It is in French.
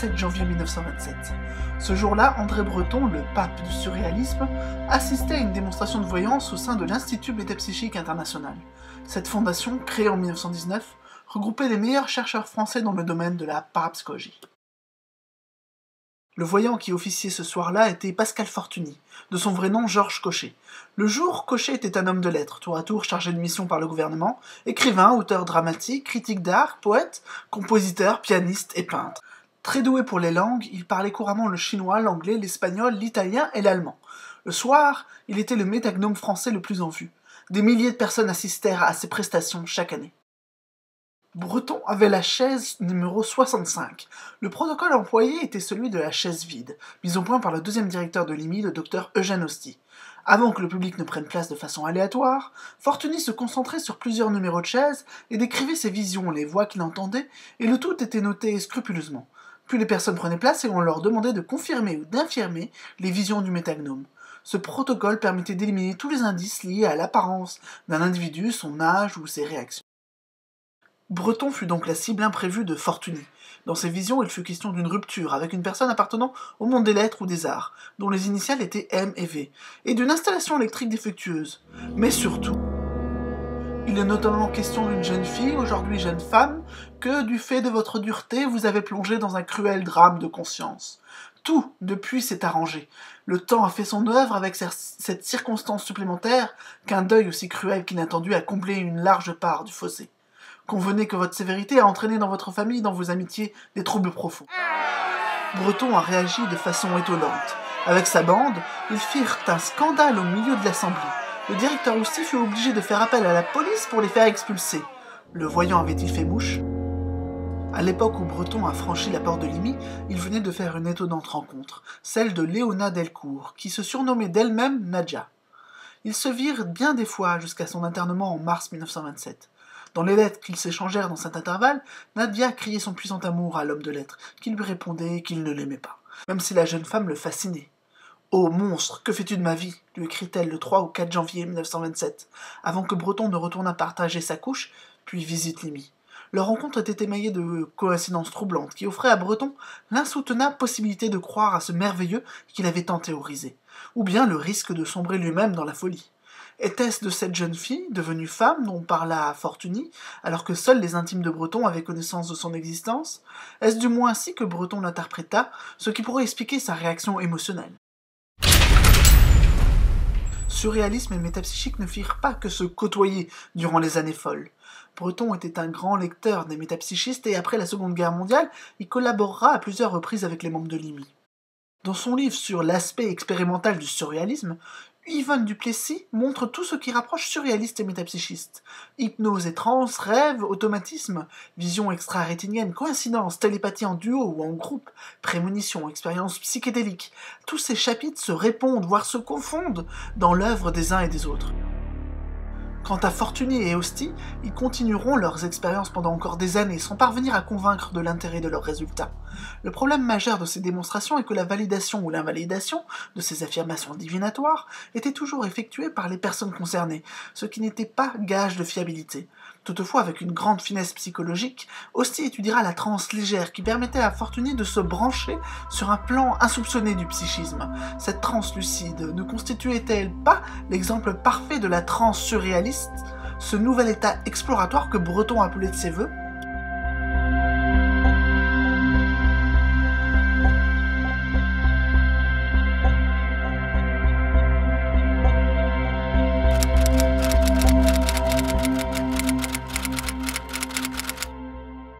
7 janvier 1927. Ce jour-là, André Breton, le pape du surréalisme, assistait à une démonstration de voyance au sein de l'Institut Métapsychique International. Cette fondation, créée en 1919, regroupait les meilleurs chercheurs français dans le domaine de la parapsychologie. Le voyant qui officiait ce soir-là était Pascal Fortuny, de son vrai nom Georges Cochet. Le jour, Cochet était un homme de lettres, tour à tour chargé de mission par le gouvernement, écrivain, auteur dramatique, critique d'art, poète, compositeur, pianiste et peintre. Très doué pour les langues, il parlait couramment le chinois, l'anglais, l'espagnol, l'italien et l'allemand. Le soir, il était le métagnome français le plus en vue. Des milliers de personnes assistèrent à ses prestations chaque année. Breton avait la chaise numéro 65. Le protocole employé était celui de la chaise vide, mis au point par le deuxième directeur de l'IMI, le docteur Eugène Osty. Avant que le public ne prenne place de façon aléatoire, Fortuny se concentrait sur plusieurs numéros de chaise et décrivait ses visions, les voix qu'il entendait, et le tout était noté scrupuleusement. Puis les personnes prenaient place et on leur demandait de confirmer ou d'infirmer les visions du métagnome. Ce protocole permettait d'éliminer tous les indices liés à l'apparence d'un individu, son âge ou ses réactions. Breton fut donc la cible imprévue de Fortuny. Dans ses visions, il fut question d'une rupture avec une personne appartenant au monde des lettres ou des arts, dont les initiales étaient M et V, et d'une installation électrique défectueuse. Mais surtout, il est notamment question d'une jeune fille, aujourd'hui jeune femme, que, du fait de votre dureté, vous avez plongé dans un cruel drame de conscience. Tout, depuis, s'est arrangé. Le temps a fait son œuvre avec cette circonstance supplémentaire qu'un deuil aussi cruel qu'inattendu a comblé une large part du fossé. Convenez que votre sévérité a entraîné dans votre famille, dans vos amitiés, des troubles profonds. Breton a réagi de façon étonnante. Avec sa bande, ils firent un scandale au milieu de l'assemblée. Le directeur Osty fut obligé de faire appel à la police pour les faire expulser. Le voyant avait-il fait mouche ? À l'époque où Breton a franchi la porte de l'IMI, il venait de faire une étonnante rencontre, celle de Léona Delcourt, qui se surnommait d'elle-même Nadja. Ils se virent bien des fois jusqu'à son internement en mars 1927. Dans les lettres qu'ils s'échangèrent dans cet intervalle, Nadia criait son puissant amour à l'homme de lettres, qui lui répondait qu'il ne l'aimait pas, même si la jeune femme le fascinait. « Ô monstre, que fais-tu de ma vie ?» lui écrit-elle le 3 ou 4 janvier 1927, avant que Breton ne retournât partager sa couche, puis visite l'IMI. Leur rencontre était émaillée de coïncidences troublantes qui offraient à Breton l'insoutenable possibilité de croire à ce merveilleux qu'il avait tant théorisé, ou bien le risque de sombrer lui-même dans la folie. Était-ce de cette jeune fille, devenue femme, dont parla Fortuny, alors que seuls les intimes de Breton avaient connaissance de son existence? Est-ce du moins ainsi que Breton l'interpréta, ce qui pourrait expliquer sa réaction émotionnelle? Surréalisme et métapsychique ne firent pas que se côtoyer durant les années folles. Breton était un grand lecteur des métapsychistes et après la Seconde Guerre mondiale, il collabora à plusieurs reprises avec les membres de l'IMI. Dans son livre sur l'aspect expérimental du surréalisme, Yvonne Duplessis montre tout ce qui rapproche surréaliste et métapsychiste. Hypnose et transe, rêve, automatisme, vision extra-rétinienne, coïncidence, télépathie en duo ou en groupe, prémonition, expérience psychédélique. Tous ces chapitres se répondent, voire se confondent dans l'œuvre des uns et des autres. Quant à Fortuny et Osty, ils continueront leurs expériences pendant encore des années sans parvenir à convaincre de l'intérêt de leurs résultats. Le problème majeur de ces démonstrations est que la validation ou l'invalidation de ces affirmations divinatoires était toujours effectuée par les personnes concernées, ce qui n'était pas gage de fiabilité. Toutefois, avec une grande finesse psychologique, Osty étudiera la transe légère qui permettait à Fortuny de se brancher sur un plan insoupçonné du psychisme. Cette transe lucide ne constituait-elle pas l'exemple parfait de la transe surréaliste, ce nouvel état exploratoire que Breton appelait de ses vœux?